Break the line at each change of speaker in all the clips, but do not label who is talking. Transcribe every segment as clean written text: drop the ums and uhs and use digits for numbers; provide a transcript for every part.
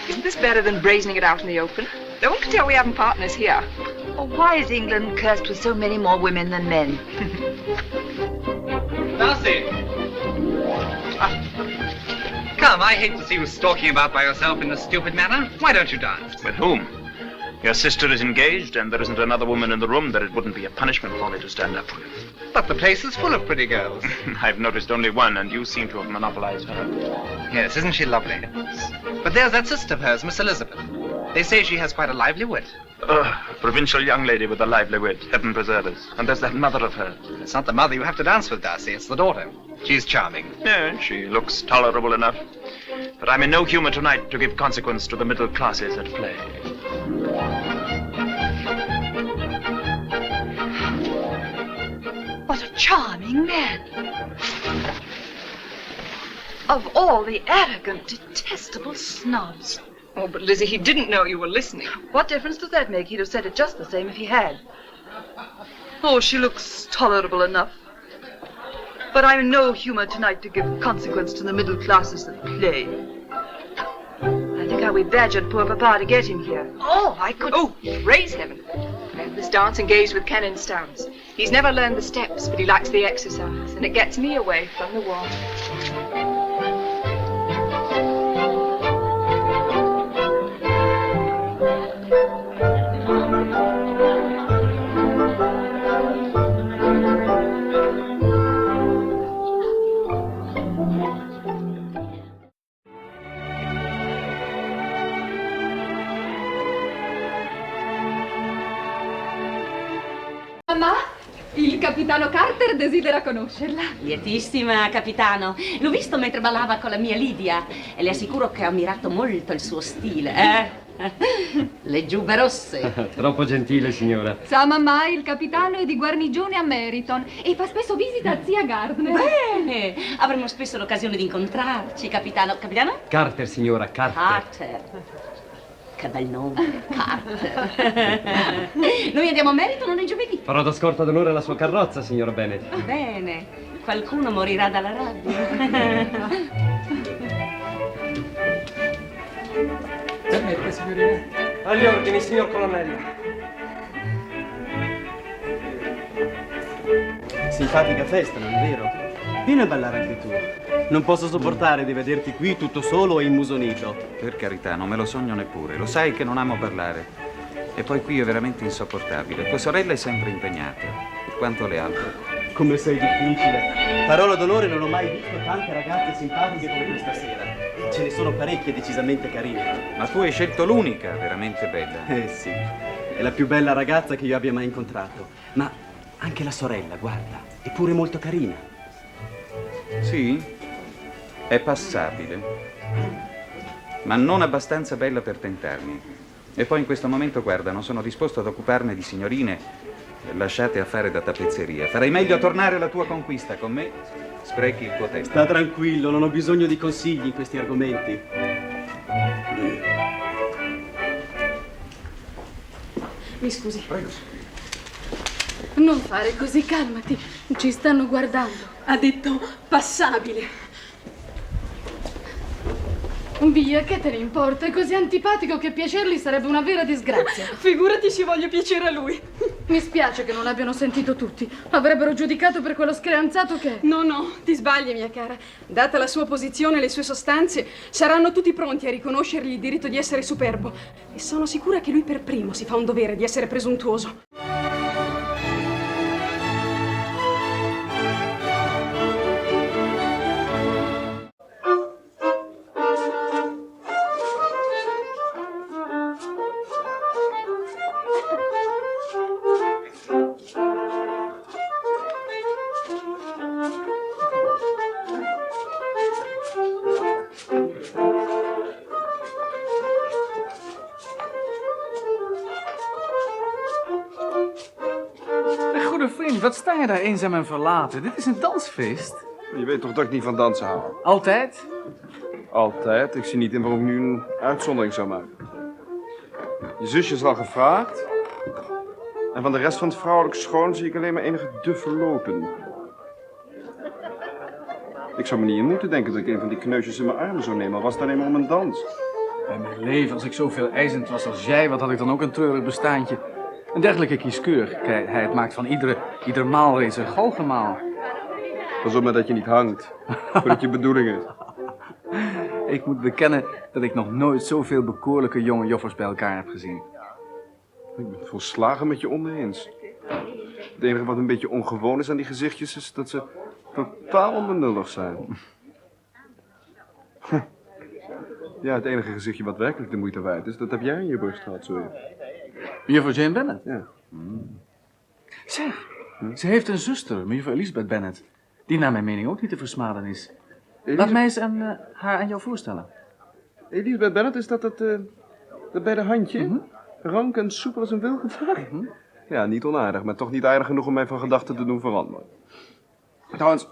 Isn't this better than brazening it out in the open? Don't pretend we haven't partners here.
Oh, why is England cursed with so many more women than men?
Darcy! Come, I hate to see you stalking about by yourself in this stupid manner. Why don't you dance?
With whom? Your sister is engaged, and there isn't another woman in the room that it wouldn't be a punishment for me to stand up with.
But the place is full of pretty girls.
I've noticed only one, and you seem to have monopolized her.
Yes, isn't she lovely? But there's that sister of hers, Miss Elizabeth. They say she has quite a lively wit.
A provincial young lady with a lively wit. Heaven preserve us. And there's that mother of hers.
It's not the mother you have to dance with, Darcy. It's the daughter. She's charming.
Yeah, she looks tolerable enough. But I'm in no humor tonight to give consequence to the middle classes at play.
What a charming man. Of all the arrogant, detestable snobs.
Oh, but Lizzie, he didn't know you were listening.
What difference does that make? He'd have said it just the same if he had. Oh, she looks tolerable enough. But I'm in no humor tonight to give consequence to the middle classes at play. I think how we badgered poor Papa to get him here.
Oh, I could... Oh, praise heaven. I have this dance engaged with Canon Stones. He's never learned the steps, but he likes the exercise, and it gets me away from the war.
Mamma, il capitano Carter desidera conoscerla.
Lietissima, capitano. L'ho visto mentre ballava con la mia Lidia e le assicuro che ho ammirato molto il suo stile. Le giubbe rosse.
Troppo gentile, signora.
Sa, mamma, il capitano è di guarnigione a Meriton e fa spesso visita a zia Gardner.
Bene, avremo spesso l'occasione di incontrarci, capitano. Capitano?
Carter, signora, Carter.
Carter. Che bel nome, Carter. Noi andiamo a Meriton ogni giovedì.
Farò da scorta d'onore alla sua carrozza, signora Bennet.
Bene, qualcuno morirà dalla rabbia.
Permette, signorina? Agli ordini, signor colonnello.
Simpatica festa, non è vero? Vieni a ballare anche tu. Non posso sopportare di vederti qui tutto solo e immusonito.
Per carità, non me lo sogno neppure. Lo sai che non amo parlare. E poi qui è veramente insopportabile. Tua sorella è sempre impegnata. Quanto le altre.
Come sei difficile. Parola d'onore, non ho mai visto tante ragazze simpatiche come questa sera. Ce ne sono parecchie decisamente carine.
Ma tu hai scelto l'unica veramente bella.
Sì. È la più bella ragazza che io abbia mai incontrato. Ma anche la sorella, guarda, è pure molto carina.
Sì? È passabile. Ma non abbastanza bella per tentarmi. E poi in questo momento, guarda, non sono disposto ad occuparmi di signorine lasciate a fare da tappezzeria. Farei meglio a tornare alla tua conquista. Con me sprechi il tuo tempo.
Sta tranquillo, non ho bisogno di consigli in questi argomenti.
Mi scusi.
Prego.
Non fare così, calmati. Ci stanno guardando.
Ha detto passabile.
Via, che te ne importa? È così antipatico che piacergli sarebbe una vera disgrazia.
Figurati se voglio piacere a lui.
Mi spiace che non l'abbiano sentito tutti. Avrebbero giudicato per quello screanzato che è.
No, ti sbagli, mia cara. Data la sua posizione e le sue sostanze, saranno tutti pronti a riconoscergli il diritto di essere superbo. E sono sicura che lui per primo si fa un dovere di essere presuntuoso.
Wat sta je daar eenzaam en verlaten? Dit is een dansfeest.
Je weet toch dat ik niet van dansen hou?
Altijd?
Altijd. Ik zie niet in waarom ik nu een uitzondering zou maken. Je zusje is al gevraagd. En van de rest van het vrouwelijk schoon zie ik alleen maar enige duffe lopen. Ik zou me niet in moeten denken dat ik een van die kneusjes in mijn armen zou nemen, al was het alleen maar om een dans.
Bij mijn leven, als ik zoveel eisend was als jij, wat had ik dan ook een treurig bestaantje. Een dergelijke kieskeurigheid maakt van ieder maalreeds een galgenmaal.
Pas op maar dat je niet hangt, voordat je bedoeling is.
Ik moet bekennen dat ik nog nooit zoveel bekoorlijke jonge joffers bij elkaar heb gezien.
Ik ben het volslagen met je oneens. Het enige wat een beetje ongewoon is aan die gezichtjes is dat ze totaal onbenullig zijn. Ja, het enige gezichtje wat werkelijk de moeite waard is, dat heb jij in je borst gehad, zo even.
Juffrouw Jane Bennet?
Ja.
Zeg, ze heeft een zuster, mevrouw Elizabeth Bennet, die naar mijn mening ook niet te versmaden is. Laat mij eens haar aan jou voorstellen.
Elizabeth Bennet, is dat bij de handje? Rank en soepel als een wilgevaar? Ja, niet onaardig, maar toch niet aardig genoeg om mij van gedachten te doen veranderen. Trouwens,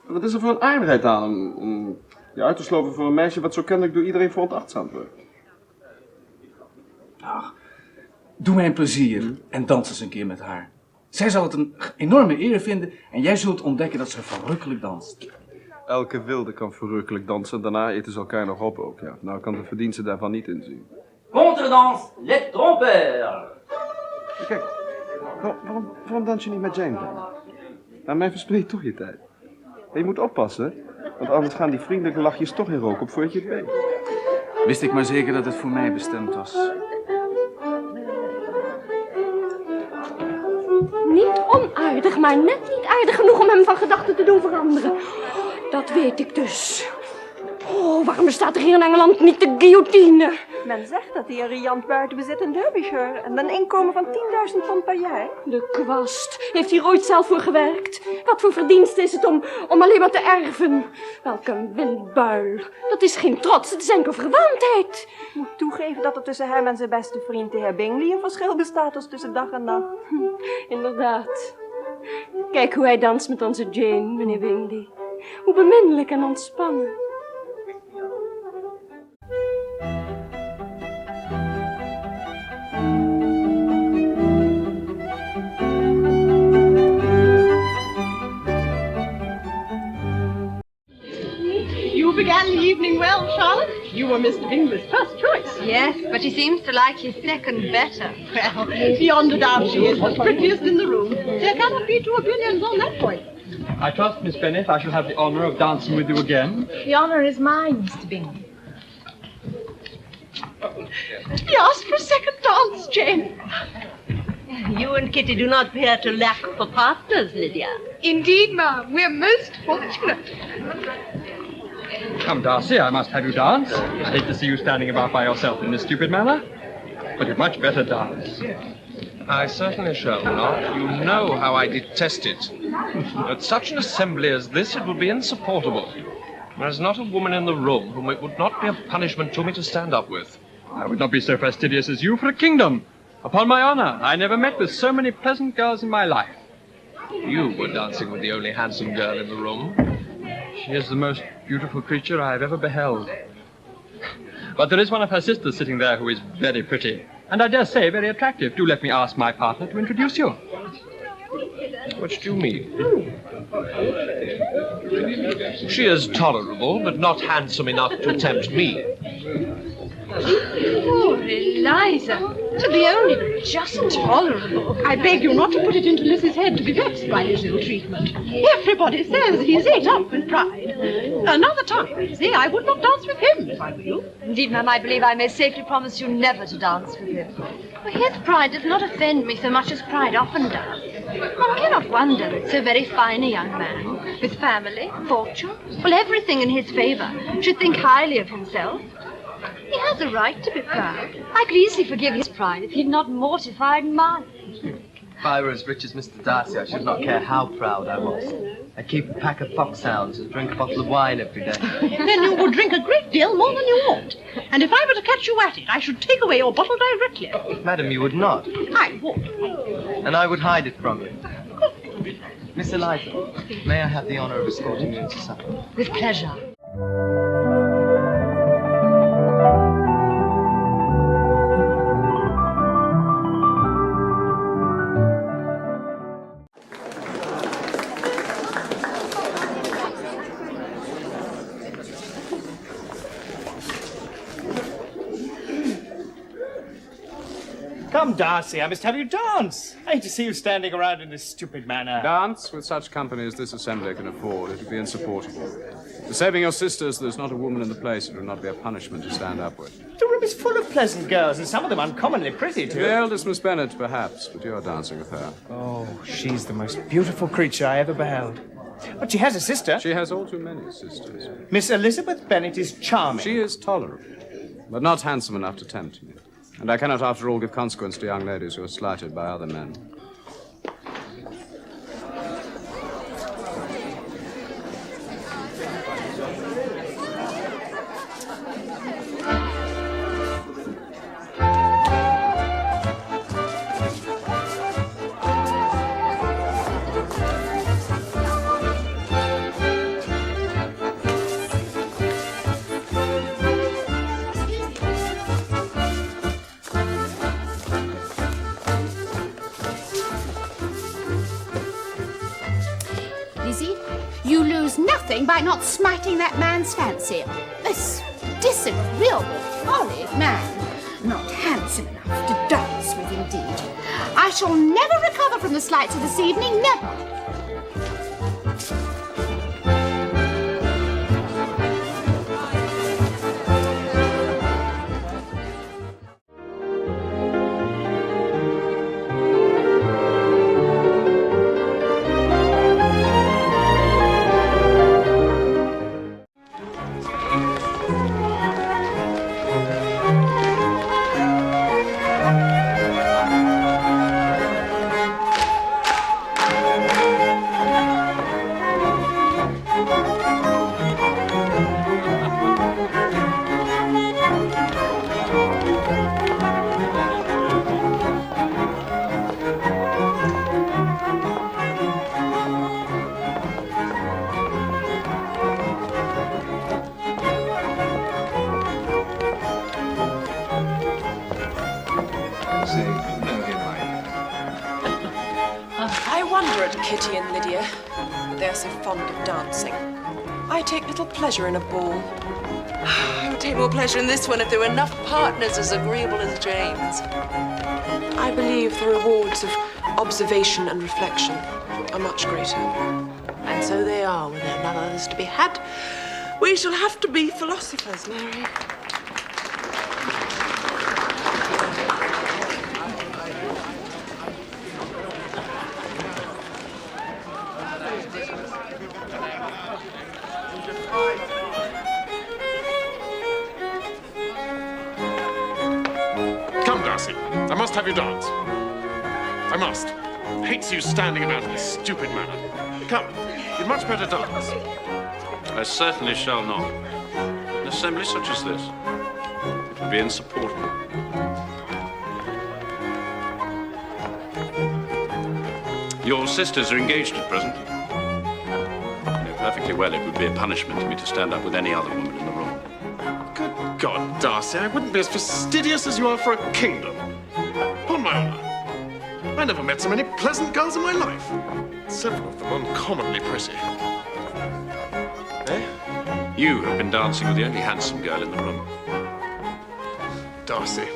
wat is er voor een aardigheid aan om je uit te sloven voor een meisje wat zo kennelijk door iedereen veronachtzaamd wordt?
Ach, doe mij een plezier en dans eens een keer met haar. Zij zal het een enorme eer vinden en jij zult ontdekken dat ze verrukkelijk danst.
Elke wilde kan verrukkelijk dansen, daarna eten ze elkaar nog op ook, ja. Nou kan de verdienste daarvan niet inzien.
Contredanse, les trompeurs.
Kijk, waarom dans je niet met Jane dan? Aan mij verspreekt toch je tijd. En je moet oppassen, want anders gaan die vriendelijke lachjes toch in rook op voordat je het weet.
Wist ik maar zeker dat het voor mij bestemd was.
Niet onaardig, maar net niet aardig genoeg om hem van gedachten te doen veranderen. Dat weet ik dus. Oh, waarom bestaat er hier in Engeland niet de guillotine?
Men zegt dat hij een riant buiten bezit in Derbyshire en een inkomen van 10.000 pond per jaar.
De kwast. Heeft hier ooit zelf voor gewerkt? Wat voor verdienste is het om alleen maar te erven? Welk een windbuil. Dat is geen trots, het is enkel verwaandheid.
Ik moet toegeven dat er tussen hem en zijn beste vriend, de heer Bingley, een verschil bestaat als tussen dag en nacht.
Inderdaad. Kijk hoe hij danst met onze Jane, meneer Bingley. Hoe beminnelijk en ontspannen.
You began the evening well, Charlotte. You were Mr. Bingley's first choice.
Yes, but he seems to like his second better.
Well, beyond a doubt she is the prettiest in the room. There cannot be two opinions on that point.
I trust, Miss Bennet, I shall have the honour of dancing with you again.
The honour is mine, Mr. Bingley.
He asked for a second dance, Jane.
You and Kitty do not appear to lack for partners, Lydia.
Indeed, ma'am, we're most fortunate.
Come, Darcy, I must have you dance. I hate to see you standing about by yourself in this stupid manner. But you'd much better dance.
I certainly shall not. You know how I detest it. At such an assembly as this, it would be insupportable. There's not a woman in the room whom it would not be a punishment to me to stand up with.
I would not be so fastidious as you for a kingdom. Upon my honour, I never met with so many pleasant girls in my life.
You were dancing with the only handsome girl in the room.
She is the most beautiful creature I have ever beheld. But there is one of her sisters sitting there who is very pretty, and I dare say very attractive. Do let me ask my partner to introduce you.
What do you mean? She is tolerable, but not handsome enough to tempt me.
Oh, Eliza, to be only just tolerable. I beg you not to put it into Liz's head to be vexed by his ill treatment. Everybody says he's ate up with pride. Another time, Lizzie, I would not dance with him if I were you.
Indeed, ma'am, I believe I may safely promise you never to dance with him. For his pride does not offend me so much as pride often does. One cannot wonder that so very fine a young man, with family, fortune, well, everything in his favour, should think highly of himself. He has a right to be proud. I could easily forgive his pride if he'd not mortified mine.
If I were as rich as Mr. Darcy, I should not care how proud I was. I'd keep a pack of foxhounds and drink a bottle of wine every day.
Then you would drink a great deal more than you ought. And if I were to catch you at it, I should take away your bottle directly.
Madam, you would not.
I would.
And I would hide it from you. Miss Eliza, may I have the honour of escorting you into supper?
With pleasure.
Come, Darcy, I must have you dance. I hate to see you standing around in this stupid manner.
Dance with such company as this assembly can afford. It would be insupportable. For saving your sisters, there's not a woman in the place. It would not be a punishment to stand up with.
The room is full of pleasant girls, and some of them uncommonly pretty, too.
The eldest Miss Bennet, perhaps, but you're dancing with her.
Oh, she's the most beautiful creature I ever beheld. But she has a sister.
She has all too many sisters.
Miss Elizabeth Bennet is charming.
She is tolerable, but not handsome enough to tempt me. And I cannot, after all, give consequence to young ladies who are slighted by other men.
You lose nothing by not smiting that man's fancy. This disagreeable, horrid man. Not handsome enough to dance with, indeed. I shall never recover from the slights of this evening, never.
I wonder at Kitty and Lydia. They're so fond of dancing. I take little pleasure in a ball. I would take more pleasure in this one if there were enough partners as agreeable as James. I believe the rewards of observation and reflection are much greater. And so they are when there are none others to be had. We shall have to be philosophers, Mary.
Come, Darcy. I must have you dance. I must. I hate to see you standing about in this stupid manner. Come, you'd much better dance.
I certainly shall not. An assembly such as this, it would be insupportable. Your sisters are engaged at present. You know perfectly well it would be a punishment to me to stand up with any other woman in the room.
Good God, Darcy, I wouldn't be as fastidious as you are for a kingdom. Upon my honor. I never met so many pleasant girls in my life. Several of them uncommonly pretty. Eh?
You have been dancing with the only handsome girl in the room.
Darcy,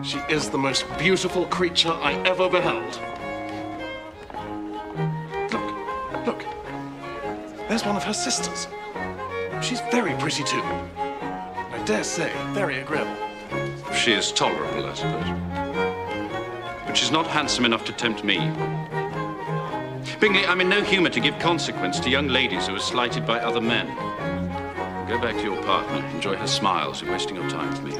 she is the most beautiful creature I ever beheld. Look. There's one of her sisters. She's very pretty too. I dare say, very agreeable.
She is tolerable, I suppose. But she's not handsome enough to tempt me. Bingley, I'm in no humour to give consequence to young ladies who are slighted by other men. Go back to your partner, enjoy her smiles, you're wasting your time with me.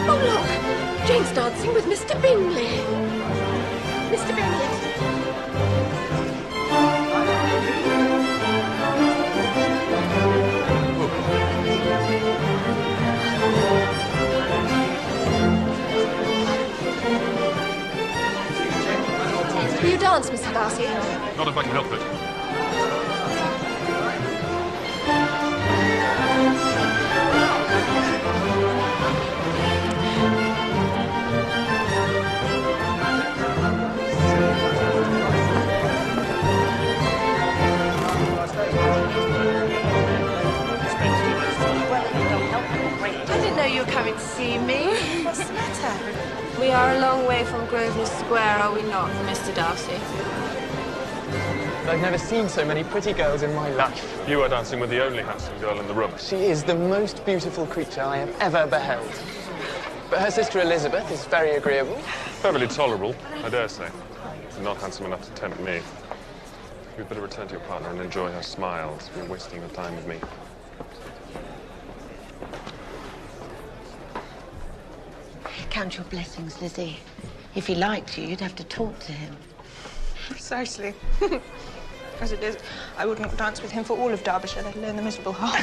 Oh, look! Jane's dancing with Mr. Bingley. Mr. Bennet.
Will you dance, Mr. Darcy?
Not if I can help it.
I didn't know you were coming to see me. What's the matter?
We are a long way from Grosvenor Square, are we not, Mr. Darcy?
I've never seen so many pretty girls in my life.
You are dancing with the only handsome girl in the room.
She is the most beautiful creature I have ever beheld. But her sister Elizabeth is very agreeable.
Perfectly tolerable, I dare say. Not handsome enough to tempt me. You'd better return to your partner and enjoy her smiles. You're wasting your time with me.
Count your blessings, Lizzie. If he liked you, you'd have to talk to him.
Precisely. As it is, I wouldn't dance with him for all of Derbyshire, let alone the miserable half.